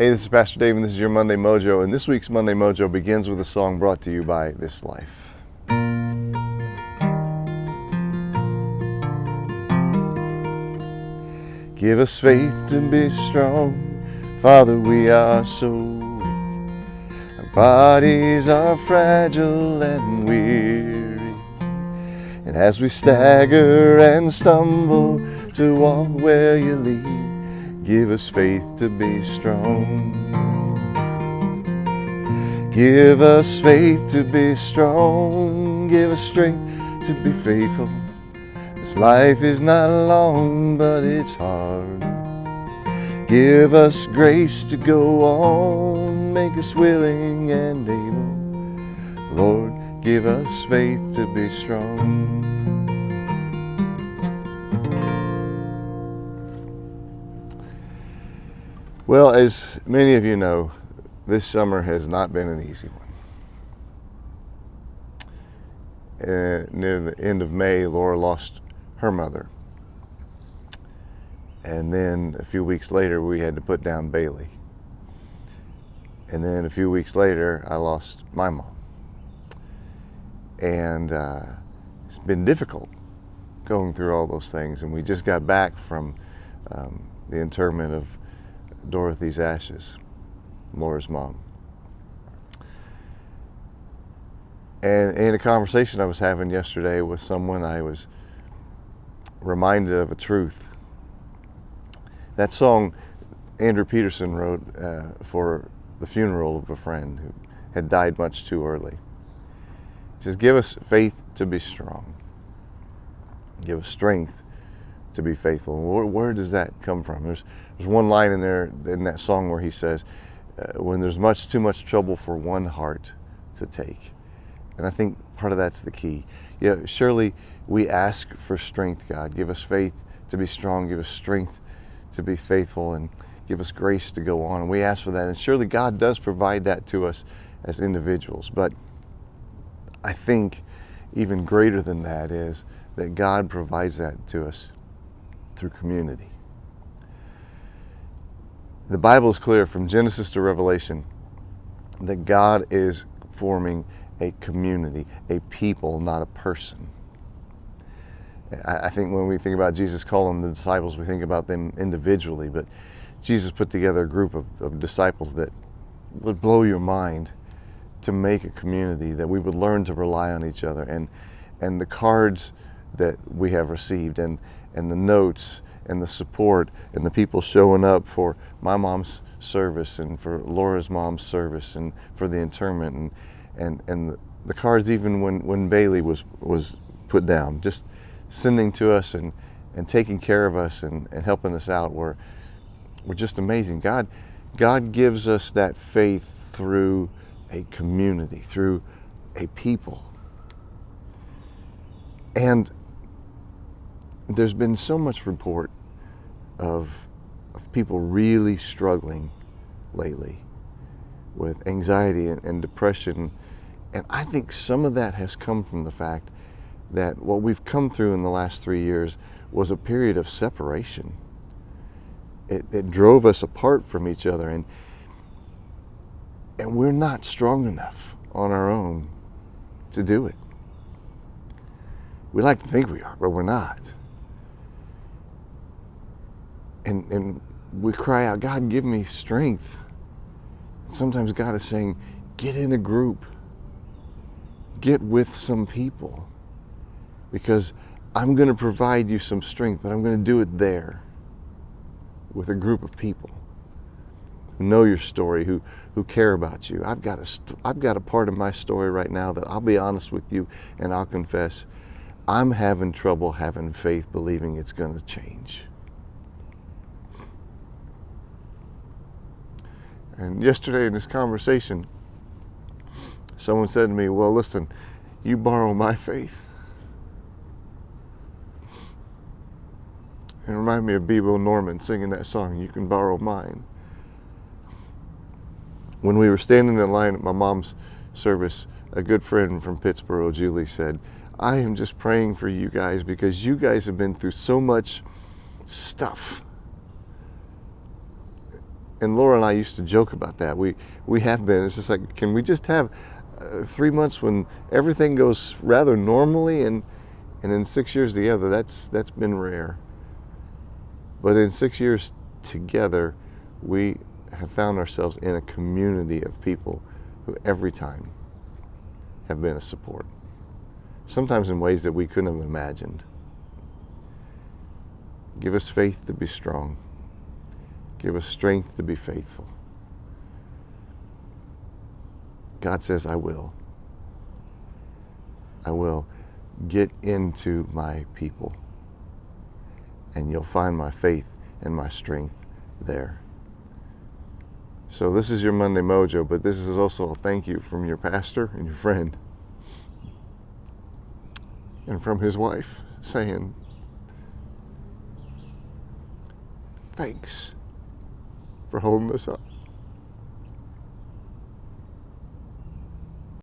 Hey, this is Pastor Dave, and this is your Monday Mojo. And this week's Monday Mojo begins with a song brought to you by This Life. Give us faith to be strong, Father, we are so weak. Our bodies are fragile and weary, and as we stagger and stumble to walk where you lead, give us faith to be strong. Give us faith to be strong. Give us strength to be faithful. This life is not long, but it's hard. Give us grace to go on. Make us willing and able. Lord, give us faith to be strong. Well, as many of you know, this summer has not been an easy one. Near the end of May, Laura lost her mother. And then a few weeks later, we had to put down Bailey. And then a few weeks later, I lost my mom. And it's been difficult going through all those things. And we just got back from the interment of Dorothy's ashes, Laura's mom. And in a conversation I was having yesterday with someone, I was reminded of a truth. That song Andrew Peterson wrote for the funeral of a friend who had died much too early. He says, give us faith to be strong. Give us strength to be faithful. Where does that come from? There's one line in there in that song where he says, when there's too much trouble for one heart to take. And I think part of that's the key. Yeah, surely we ask for strength, God. Give us faith to be strong. Give us strength to be faithful, and give us grace to go on. And we ask for that. And surely God does provide that to us as individuals. But I think even greater than that is that God provides that to us through community. The Bible is clear from Genesis to Revelation that God is forming a community, a people, not a person. I think when we think about Jesus calling the disciples, we think about them individually, but Jesus put together a group of disciples that would blow your mind to make a community, that we would learn to rely on each other. And the cards that we have received, and the notes, and the support, and the people showing up for my mom's service, and for Laura's mom's service, and for the interment, and the cards even when Bailey was put down, just sending to us and taking care of us and helping us out were just amazing. God gives us that faith through a community, through a people. And there's been so much report of people really struggling lately with anxiety and depression. And I think some of that has come from the fact that what we've come through in the last 3 years was a period of separation. It drove us apart from each other, and we're not strong enough on our own to do it. We like to think we are, but we're not. And we cry out, God, give me strength. And sometimes God is saying, get in a group. Get with some people. Because I'm going to provide you some strength, but I'm going to do it there with a group of people who know your story, who care about you. I've got a part of my story right now that I'll be honest with you and I'll confess, I'm having trouble having faith, believing it's going to change. And yesterday in this conversation, someone said to me, well, listen, you borrow my faith. It reminded me of Bebo Norman singing that song, You Can Borrow Mine. When we were standing in line at my mom's service, a good friend from Pittsburgh, Julie, said, I am just praying for you guys because you guys have been through so much stuff. And Laura and I used to joke about that. We have been. It's just like, can we just have 3 months when everything goes rather normally, and in 6 years together, that's been rare. But in 6 years together, we have found ourselves in a community of people who every time have been a support. Sometimes in ways that we couldn't have imagined. Give us faith to be strong. Give us strength to be faithful. God says, I will. I will. Get into my people, and you'll find my faith and my strength there. So this is your Monday Mojo, but this is also a thank you from your pastor and your friend, and from his wife, saying, thanks for holding us up.